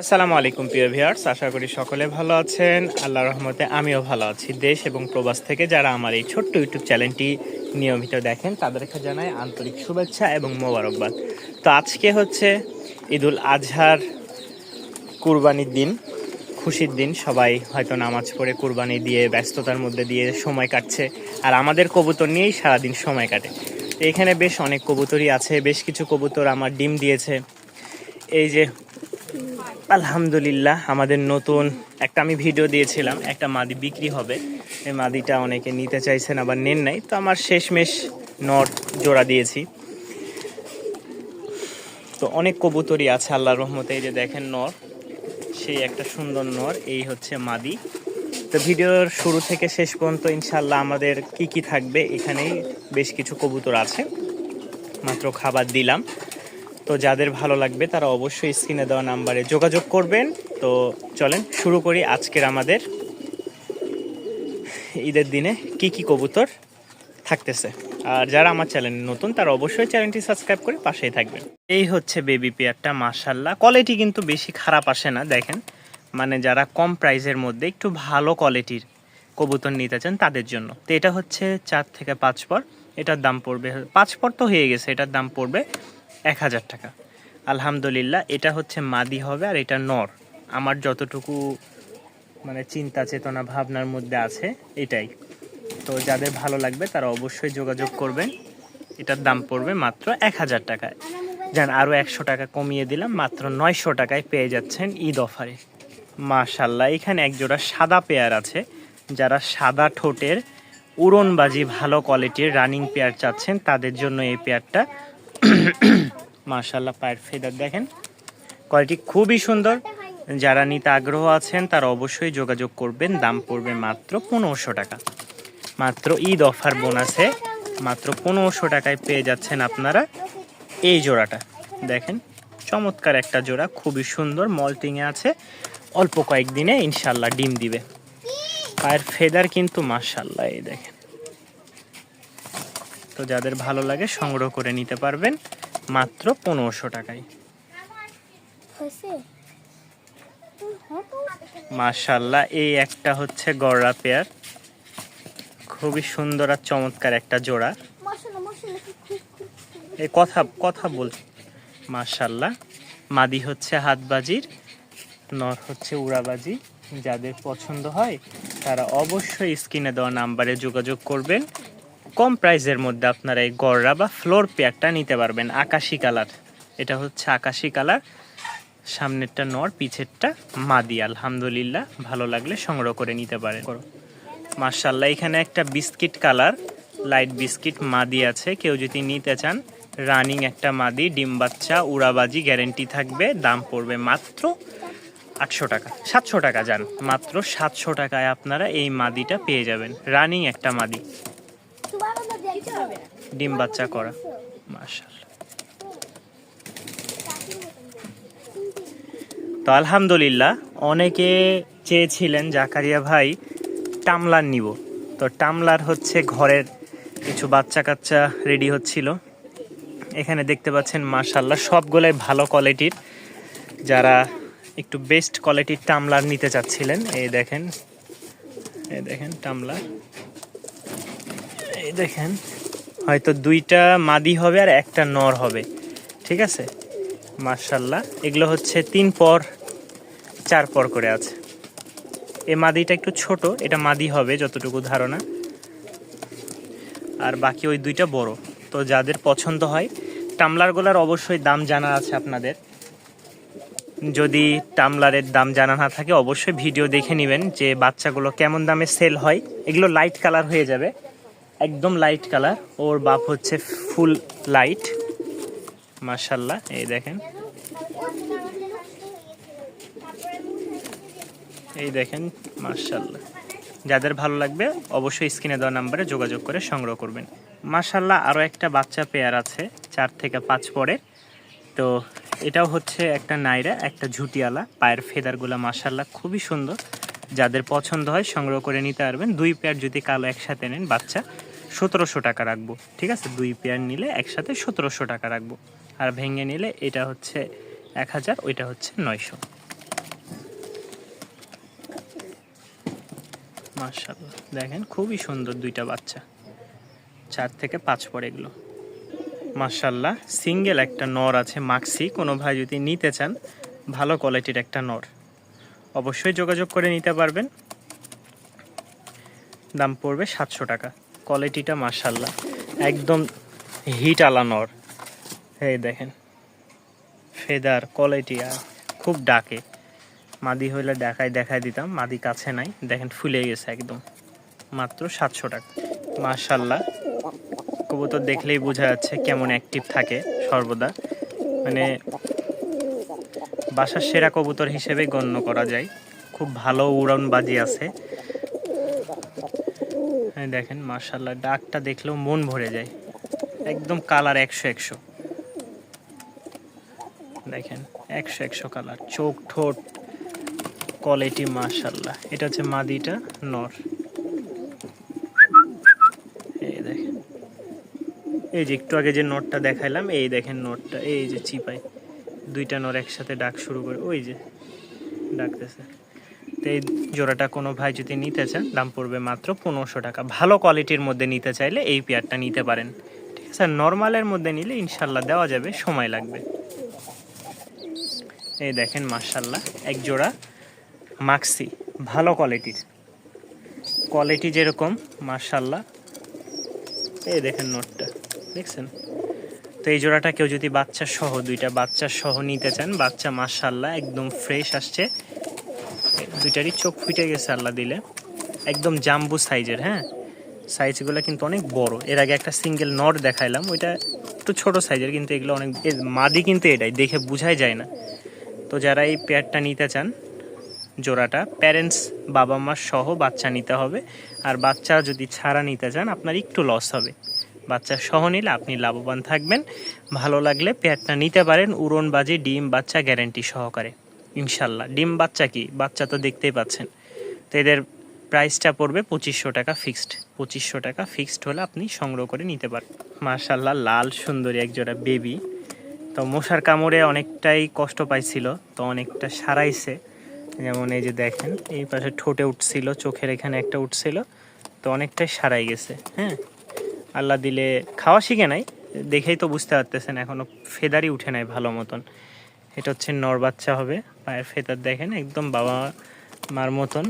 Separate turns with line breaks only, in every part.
আসসালামু আলাইকুম প্রিয় ভিউয়ার্স, আশা করি সকলে ভালো আছেন। আল্লাহর রহমতে আমিও ভালো আছি। দেশ এবং প্রবাস থেকে যারা আমার এই ছোট্ট ইউটিউব চ্যানেলটি নিয়মিত দেখেন তাদেরকে জানাই আন্তরিক শুভেচ্ছা এবং মোবারকবাদ। তো আজকে হচ্ছে ঈদুল আজহার কুরবানির দিন, খুশির দিন। সবাই হয়তো নামাজ পড়ে কুরবানি দিয়ে ব্যস্ততার মধ্যে দিয়ে সময় কাটছে, আর আমাদের কবুতর নিয়েই সারাদিন সময় কাটে। এখানে বেশ অনেক কবুতরই আছে, বেশ কিছু কবুতর আমার ডিম দিয়েছে। এই যে আলহামদুলিল্লাহ আমাদের নতুন একটা আমি ভিডিও দিয়েছিলাম, একটা মাদি বিক্রি হবে। এই মাদিটা অনেকে নিতে চাইছেন, আবার নেন নাই, তো আমার শেষমেশ নর জোড়া দিয়েছি। তো অনেক কবুতরই আছে আল্লাহর রহমতে। এই যে দেখেন নর, সেই একটা সুন্দর নর, এই হচ্ছে মাদি। তো ভিডিওর শুরু থেকে শেষ পর্যন্ত ইনশাল্লাহ আমাদের কি কি থাকবে, এখানেই বেশ কিছু কবুতর আছে, মাত্র খাবার দিলাম। তো যাদের ভালো লাগবে তারা অবশ্যই স্ক্রিনে দেওয়া নাম্বারে যোগাযোগ করবেন। তো চলেন শুরু করি আজকের আমাদের ঈদের দিনে কি কি কবুতর থাকতেছে। আর যারা আমার চ্যানেলে নতুন তারা অবশ্যই চ্যানেলটি সাবস্ক্রাইব করে পাশেই থাকবেন। এই হচ্ছে বেবি পেয়ারটা, মাশাআল্লাহ কোয়ালিটি কিন্তু বেশি খারাপ আসে না। দেখেন, মানে যারা কম প্রাইসের মধ্যে একটু ভালো কোয়ালিটির কবুতর নিতে চান তাদের জন্য। তো এটা হচ্ছে 4 থেকে 5 পর, এটার দাম পড়বে 5 পর তো হয়ে গেছে, এটার দাম পড়বে 1000 টাকা। আলহামদুলিল্লাহ এটা হচ্ছে মাদি হবে, আর এটা নর। আমার যতটুকু মানে চিন্তা চেতনা ভাবনার মধ্যে আছে এটাই। তো যাদের ভালো লাগবে তারা অবশ্যই যোগাযোগ করবেন। এটার দাম পড়বে মাত্র 1000 টাকায়। যান আরও 100 টাকা কমিয়ে দিলাম, মাত্র 900 টাকায় পেয়ে যাচ্ছেন ঈদ অফারে। মাশাল্লাহ এখানে একজোড়া সাদা পেয়ার আছে। যারা সাদা ঠোঁটের উড়নবাজি ভালো কোয়ালিটির রানিং পেয়ার চাচ্ছেন তাদের জন্য এই পেয়ারটা। মাশাআল্লাহ পায়ের ফেদার দেখেন, কোয়ালিটি খুবই সুন্দর। যারা নিতে আগ্রহ আছেন তারা অবশ্যই যোগাযোগ করবেন। দাম পড়বে মাত্র 1500 টাকা। মাত্র ঈদ অফার বোনাসে মাত্র 1500 টাকায় পেয়ে যাচ্ছেন আপনারা এই জোড়াটা। দেখেন চমৎকার একটা জোড়া, খুবই সুন্দর, মল্টিংয়ে আছে, অল্প কয়েকদিনে ইনশাল্লাহ ডিম দিবে। পায়ের ফেদার কিন্তু মাশাআল্লাহ, এই দেখেন। তো যাদের ভালো লাগে সংগ্রহ করে নিতে পারবেন মাত্র 1500 টাকায়। মাশাআল্লাহ এই একটা হচ্ছে গড়রা পেয়ার, খুবই সুন্দর আর চমৎকার একটা জোড়া। এই কথা বলছি। মাশাআল্লাহ মাদি হচ্ছে হাতবাজির, নর হচ্ছে উড়াবাজি। যাদের পছন্দ হয় তারা অবশ্যই স্ক্রিনে দেওয়া নাম্বারে যোগাযোগ করবেন। কম প্রাইসের মধ্যে আপনারা এই গড়রা বা ফ্লোর পেয়ারটা নিতে পারবেন। আকাশি কালার, এটা হচ্ছে আকাশি কালার, সামনেরটা নর, পিছেরটা মাদি। আলহামদুলিল্লাহ ভালো লাগলে সংগ্রহ করে নিতে পারেন। মাশাআল্লাহ এখানে একটা বিস্কিট কালার, লাইট বিস্কিট মাদি আছে। কেউ যদি নিতে চান, রানিং একটা মাদি, ডিম বাচ্চা, উড়াবাজি গ্যারেন্টি থাকবে। দাম পড়বে মাত্র 800 টাকা, 700 টাকা। যান মাত্র 700 টাকায় আপনারা এই মাদিটা পেয়ে যাবেন। রানিং একটা মাদি, ডিম বাচ্চা করা। মাশাআল্লাহ। তো আলহামদুলিল্লাহ অনেকে চেয়েছিলেন জাকারিয়া ভাই টামলার নিব। তো টামলার হচ্ছে ঘরের কিছু বাচ্চা কাচ্চা রেডি হচ্ছিল। এখানে দেখতে পাচ্ছেন মাশাআল্লাহ সবগুলাই ভালো কোয়ালিটির। যারা একটু বেস্ট কোয়ালিটির টামলার নিতে চাচ্ছিলেন, এই দেখেন, এই দেখেন টামলার, এই দেখেন। হয়তো 2টা মাদি হবে আর একটা নর হবে, ঠিক আছে। মাশাআল্লাহ এগুলো হচ্ছে 3 পর 4 পর করে আছে। এই মাদিটা একটু ছোট, এটা মাদি হবে যতটুকু ধারণা, আর বাকি ওই 2টা বড়। তো যাদের পছন্দ হয়, টামলারগুলোর অবশ্যই দাম জানা আছে আপনাদের। যদি টামলারের দাম জানা না থাকে অবশ্যই ভিডিও দেখে নেবেন যে বাচ্চাগুলো কেমন দামে সেল হয়। এগুলো লাইট কালার হয়ে যাবে, একদম লাইট কালার। ওর বাপ হচ্ছে ফুল লাইট। মাশাআল্লাহ এই দেখেন, এই দেখেন মাশাআল্লাহ। যাদের ভালো লাগবে অবশ্যই স্ক্রিনে দেওয়া নাম্বারে যোগাযোগ করে সংগ্রহ করবেন। মাশাআল্লাহ আরও একটা বাচ্চা পেয়ার আছে 4 থেকে 5 পরে। তো এটাও হচ্ছে একটা নাইরা, একটা ঝুটিয়ালা। পায়ের ফেদারগুলো মাশাআল্লাহ খুবই সুন্দর। যাদের পছন্দ হয় সংগ্রহ করে নিতে পারবেন। 2 পেয়ার যদি কালো একসাথে নেন বাচ্চা 1700 টাকা রাখবো, ঠিক আছে। 2 পেয়ার নিলে একসাথে 1700 টাকা রাখবো। আর ভেঙে নিলে এটা হচ্ছে 1000, ওইটা হচ্ছে 900। মাশাআল্লাহ দেখেন খুবই সুন্দর দুইটা বাচ্চা, 4 থেকে 5 পর এগুলো। মাশাআল্লাহ সিঙ্গেল একটা নর আছে মাক্সি, কোনো ভাই যদি নিতে চান ভালো কোয়ালিটির একটা নর অবশ্যই যোগাযোগ করে নিতে পারবেন। দাম পড়বে 700 টাকা। কোয়ালিটিটা মাশাআল্লাহ একদম হিট আলা নর। এই দেখেন ফেদার কোয়ালিটি আর খুব ডাকে। মাদি হইলে দেখায় দিতাম, মাদি কাছে নাই, দেখেন ফুলে গেছে একদম। মাত্র 700 টাকা। মাশাআল্লাহ কবুতর দেখলেই বোঝা যাচ্ছে কেমন অ্যাক্টিভ থাকে সর্বদা, মানে বাসার সেরা কবুতর হিসেবে গণ্য করা যায়। খুব ভালো উড়ানবাজি আছে। দেখেন মাশাআল্লাহ ডাকটা দেখলেও মন ভরে যায়, একদম কালার 100 দেখেন 100 কালার, চোখ ঠোঁট কোয়ালিটি মাশাআল্লাহ। এটা হচ্ছে মাদিটা নর। এই দেখেন এই যে একটু আগে যে নটটা দেখাইলাম, এই দেখেন নটটা, এই যে চিপাই দুইটা নর একসাথে ডাক শুরু করে, ওই যে ডাকতেছে। তো এই জোড়াটা কোনো ভাই যদি নিতে চান দাম পড়বে মাত্র 1500 টাকা। ভালো কোয়ালিটির মধ্যে নিতে চাইলে এই পেয়ারটা নিতে পারেন, ঠিক আছে। নর্মালের মধ্যে নিলে ইনশাল্লাহ দেওয়া যাবে, সময় লাগবে। এই দেখেন মাশাআল্লাহ এক জোড়া মাক্সি, ভালো কোয়ালিটির, কোয়ালিটি যেরকম মাশাআল্লাহ। এই দেখেন নোটটা দেখছেন। তো এই জোড়াটা কেউ যদি বাচ্চা সহ, দুইটা বাচ্চা সহ নিতে চান, বাচ্চা মাশাআল্লাহ একদম ফ্রেশ আসছে, দুইটারই চোখ ফুটে গেছে আল্লাহ দিলে, একদম জাম্বু সাইজের। হ্যাঁ সাইজগুলো কিন্তু অনেক বড়। এর আগে একটা সিঙ্গেল নট দেখাইলাম, ওইটা একটু ছোট সাইজের, কিন্তু এগুলো অনেক মাদি, কিন্তু এটাই দেখে বোঝাই যায় না। তো যারা এই পেয়ারটা নিতে চান, জোড়াটা প্যারেন্টস বাবা মা সহ বাচ্চা নিতে হবে। আর বাচ্চা যদি ছাড়া নিতে চান আপনার একটু লস হবে, বাচ্চা সহ নিলে আপনি লাভবান থাকবেন। ভালো লাগলে পেয়ারটা নিতে পারেন। উড়নবাজি ডিম বাচ্চা গ্যারেন্টি সহকারে ইনশাল্লাহ। ডিম বাচ্চা কি, বাচ্চা তো দেখতেই পাচ্ছেন। তো এদের প্রাইসটা পড়বে 2500 টাকা ফিক্সড। 2500 টাকা ফিক্সড হলে আপনি সংগ্রহ করে নিতে পারেন। মাশাল্লাহ লাল সুন্দরী একজোড়া বেবি। তো মশার কামড়ে অনেকটাই কষ্ট পাইছিল, তো অনেকটা সারাইছে। যেমন এই যে দেখেন এই পাশে ঠোঁটে উঠছিল, চোখের এখানে একটা উঠছিল, তো অনেকটাই সারাই গেছে। হ্যাঁ আল্লাহ দিলে খাওয়া শিখে নাই, দেখেই তো বুঝতে পারতেছেন এখনও ফেদারই উঠে নাই ভালো মতন। এটা হচ্ছে নর বাচ্চা হবে, পায়ের ফেদার দেখেন একদম বাবা মার মতন।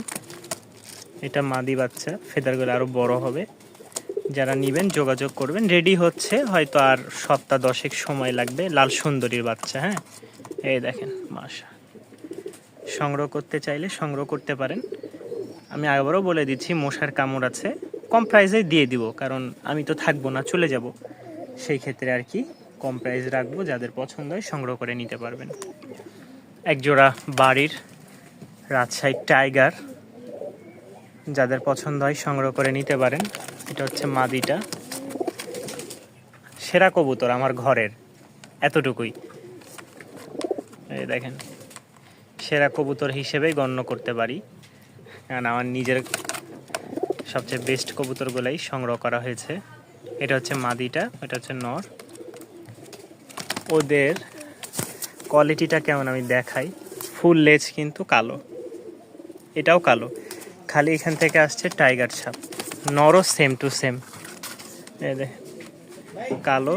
এটা মাদি বাচ্চা, ফেদারগুলো আরও বড় হবে। যারা নেবেন যোগাযোগ করবেন। রেডি হচ্ছে হয়তো আর সপ্তাহ 10 সময় লাগবে। লাল সুন্দরীর বাচ্চা। হ্যাঁ এই দেখেন মাশা, সংগ্রহ করতে চাইলে সংগ্রহ করতে পারেন। আমি আবারও বলে দিচ্ছি মশার কামড় আছে, কম প্রাইসে দিয়ে দিব, কারণ আমি তো থাকবো না, চলে যাব, সেই ক্ষেত্রে আর কি কম প্রাইস রাখবো। যাদের পছন্দ হয় সংগ্রহ করে নিতে পারবেন। একজোড়া বাড়ির রাজশাহী টাইগার, যাদের পছন্দ হয় সংগ্রহ করে নিতে পারেন। এটা হচ্ছে মাদিটা, সেরা কবুতর আমার ঘরের, এতটুকুই। এই দেখেন সেরা কবুতর হিসেবেই গণ্য করতে পারি, কারণ আমার নিজের সবচেয়ে বেস্ট কবুতরগুলাই সংগ্রহ করা হয়েছে। এটা হচ্ছে মাদিটা, এটা হচ্ছে নর। ওদের কোয়ালিটিটা কেমন আমি দেখাই। ফুল লেজ কিন্তু কালো, এটাও কালো, খালি এখান থেকে আসছে টাইগার ছাপ। নরও সেম টু সেম, এই দেখেন কালো।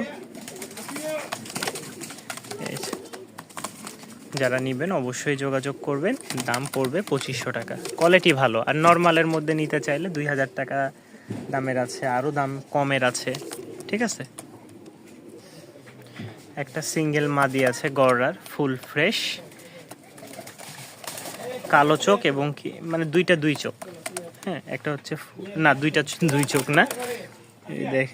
যারা নেবেন অবশ্যই যোগাযোগ করবেন। দাম পড়বে 2500 টাকা। কোয়ালিটি ভালো। আর নর্মালের মধ্যে নিতে চাইলে 2000 টাকা দামের আছে, আরও দাম কমের আছে, ঠিক আছে। একটা সিঙ্গেল মাদি আছে গড়ার, ফুল ফ্রেশ, কালো চোখ এবং কি মানে দুইটা দুই চোখ। হ্যাঁ একটা হচ্ছে না, দুইটা দুই চোখ না, এই দেখ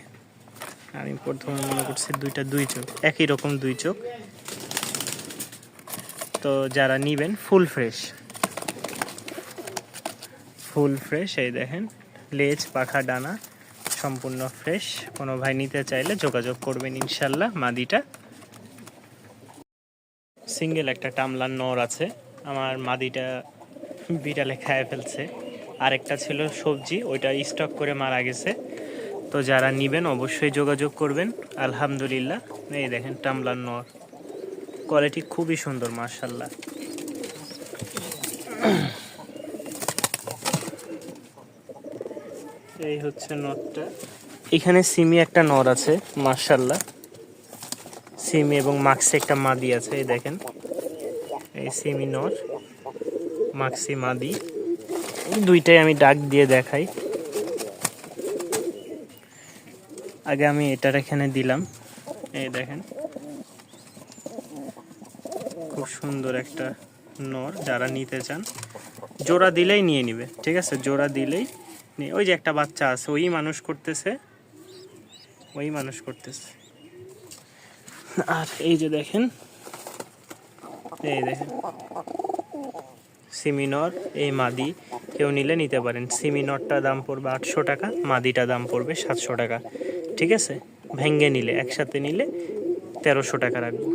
আমি প্রথমে মনে করছি দুইটা দুই চোখ, একই রকম দুই চোখ। তো যারা নেবেন ফুল ফ্রেশ, ফুল ফ্রেশ, এই দেখেন লেজ পাখা ডানা সম্পূর্ণ ফ্রেশ। কোনো ভাই নিতে চাইলে যোগাযোগ করবেন ইনশাল্লাহ। মাদিটা সিঙ্গেল একটা টামলার নর আছে, আমার মাদিটা বিড়ালে খায় ফেলছে। আরেকটা ছিল সবজি, ওইটা স্টক করে মারা গেছে। তো যারা নেবেন অবশ্যই যোগাযোগ করবেন। আলহামদুলিল্লাহ এই দেখেন টামলার নর, কোয়ালিটি খুবই সুন্দর মাশাআল্লাহ। এই হচ্ছে নরটা। এখানে সিমি একটা নর আছে মাশাআল্লাহ, সিমি এবং মাক্সি একটা মাদি আছে। এই দেখেন, এই সিমি নর, মাক্সি মাদি, দুইটাই আমি ডাক দিয়ে দেখাই। আগে আমি এটার এখানে দিলাম, এই দেখেন খুব সুন্দর একটা নর। যারা নিতে চান জোড়া দিলেই নিয়ে নিবে, ঠিক আছে, জোড়া দিলেই নিয়ে। ওই যে একটা বাচ্চা আছে, ওই মানুষ করতেছে। আর এই যে দেখেন, এই দেখেন সিমিনর, এই মাদি কেউ নিলে নিতে পারেন। সিমিনরটা দাম পড়বে 800 টাকা, মাদিটা দাম পড়বে 700 টাকা, ঠিক আছে। ভেঙ্গে নিলে, একসাথে নিলে 1300 টাকা রাখবো।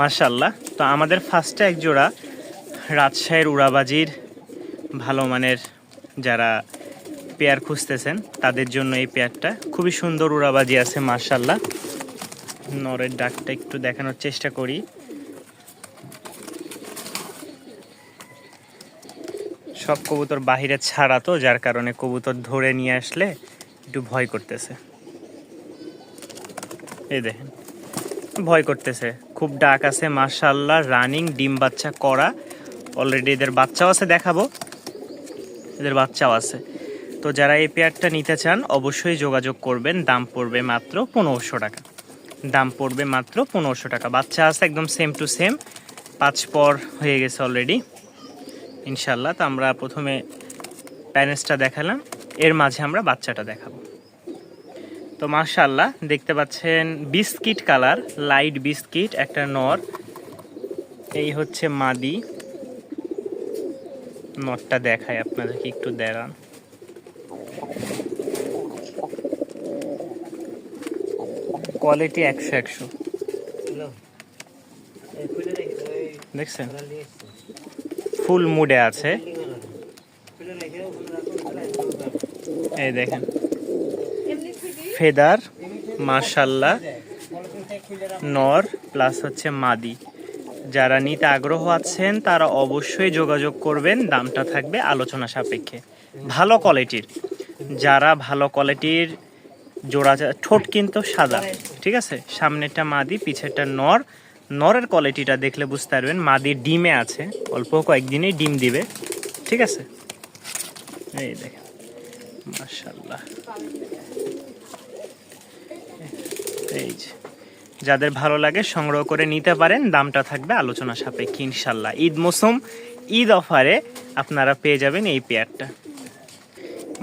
মাশাআল্লাহ। তো আমাদের ফার্স্টে এক জোড়া রাজশাহীর উড়াবাজির ভালো মানের যারা পেয়ার খুঁজতেছেন তাদের জন্য এই পেয়ারটা খুবই সুন্দর উড়াবাজি আছে মাশাআল্লাহ। নরের ডাকটা একটু দেখানোর চেষ্টা করি। সব কবুতর বাহিরে ছাড়া, তো যার কারণে কবুতর ধরে নিয়ে আসলে একটু ভয় করতেছে। এই দেখেন, ভয় করতেছে, খুব ডাক আছে মাশাআল্লাহ। রানিং ডিম বাচ্চা করা, অলরেডি এদের বাচ্চাও আছে, দেখাবো, এদের বাচ্চাও আছে। তো যারা এই পেয়ারটা নিতে চান অবশ্যই যোগাযোগ করবেন। দাম পড়বে মাত্র 1500 টাকা, দাম পড়বে মাত্র 1500 টাকা। বাচ্চা আছে একদম সেম টু সেম, 5 পর হয়ে গেছে অলরেডি ইনশাল্লাহ। তো আমরা প্রথমে প্যারেন্টসটা দেখালাম, এর মাঝে আমরা বাচ্চাটা দেখাবো। তো মাশাআল্লাহ দেখতে পাচ্ছেন বিস্কিট কালার, লাইট বিস্কিট একটা নর। এই হচ্ছে মাদি, নরটা দেখায় আপনাদেরকে, একটু দেখান। কোয়ালিটি 100 দেখছেন, ফুল মুডে আছে। এই দেখেন ফেদার মাশাআল্লাহ, নর প্লাস হচ্ছে মাদি। যারা নিতে আগ্রহ আছেন তারা অবশ্যই যোগাযোগ করবেন, দামটা থাকবে আলোচনা সাপেক্ষে। ভালো কোয়ালিটির, যারা ভালো কোয়ালিটির জোড়া, ঠোঁট কিন্তু সাদা, ঠিক আছে, সামনেরটা মাদি পিছেরটা নর। নরের কোয়ালিটিটা দেখলে বুঝতে পারবেন, মাদি ডিমে আছে, অল্প কয়েকদিনেই ডিম দিবে, ঠিক আছে। এই দেখেন মাশাআল্লাহ। এই যে যাদের ভালো লাগে সংগ্রহ করে নিতে পারেন, দামটা থাকবে আলোচনা সাপেক্ষে ইনশাল্লাহ। ঈদ মৌসুম, ঈদ অফারে আপনারা পেয়ে যাবেন এই পেয়ারটা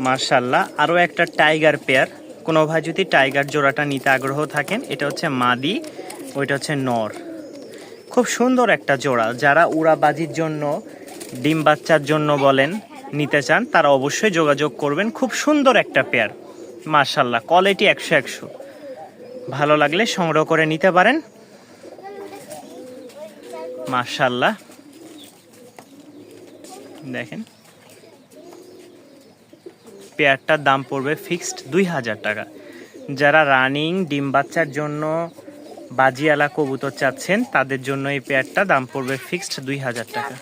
মাশাআল্লাহ। আরও একটা টাইগার পেয়ার, কোনো ভাই যদি টাইগার জোড়াটা নিতে আগ্রহ থাকেন, এটা হচ্ছে মাদি, ওইটা হচ্ছে নর। খুব সুন্দর একটা জোড়া। যারা উড়াবাজির জন্য, ডিম বাচ্চার জন্য বলেন নিতে চান, তারা অবশ্যই যোগাযোগ করবেন। খুব সুন্দর একটা পেয়ার মাশাআল্লাহ, কোয়ালিটি 100। ভালো লাগলে সংগ্রহ করে নিতে পারেন মাশাআল্লাহ। দেখেন পেয়ারটার দাম পড়বে ফিক্সড 2000 টাকা। যারা রানিং ডিম বাচ্চার জন্য বাজিয়ালা কবুতর চাচ্ছেন তাদের জন্য এই পেয়ারটা দাম পড়বে ফিক্সড 2000 টাকা।